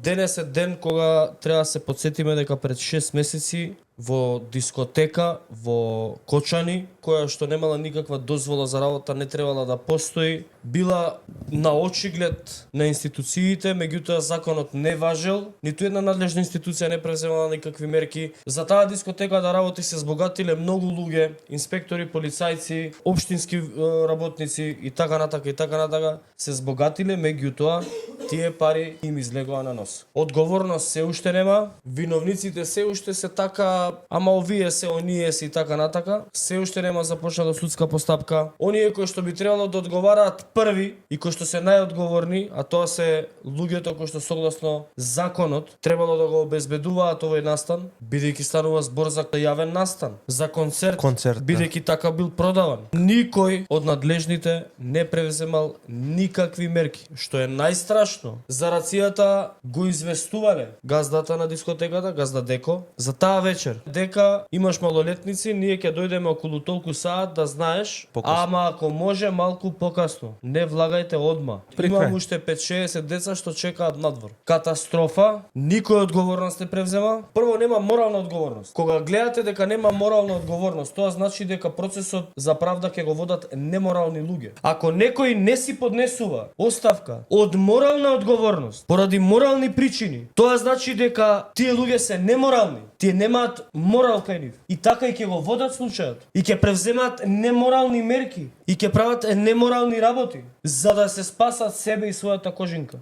Денес е ден кога треба да се потсетиме дека пред 6 месеци во дискотека во Кочани, која што немала никаква дозвола за работа, не требала да постои, била на очиглед на институциите, меѓутоа законот не важел, ниту една надлежна институција не преземала никакви мерки. За таа дискотека да работи се збогатиле многу луѓе, инспектори, полицајци, општински работници и така натака се збогатиле, меѓутоа тие пари им излегоа на нос. Одговорност се уште нема, виновниците се уште се така, ама овие се, оние се и така натака, се уште нема започната судска постапка. Оние кои што би требало да одговараат први и кои што се најодговорни, а тоа се луѓето кои што согласно законот требало да го обезбедуваат овој настан, бидејќи станува збор за јавен настан, за концерт, бидејќи така бил продаван. Никој од надлежните не превземал никакви мерки, што е најстрашно. За рацијата го известувале газдата на дискотеката, газда Деко, за таа вечер. Дека имаш малолетници, ние ќе дојдеме околу толку саат да знаеш, ама ако може малку покасно. Не влагајте одма. Имам уште 5-60 деца што чекаат надвор. Катастрофа, никој одговорност не превзема. Прво нема морална одговорност. Кога гледате дека нема морална одговорност, тоа значи дека процесот за правда ќе го водат неморални луѓе. Ако некој не си поднесува оставка од морална одговорност, поради морални причини, тоа значи дека тие луѓе се неморални. Тие немаат морал кај нив. И така и ќе го водат случајот. И ќе превземаат неморални мерки. И ќе прават неморални работи, за да се спасат себе и својата кожинка.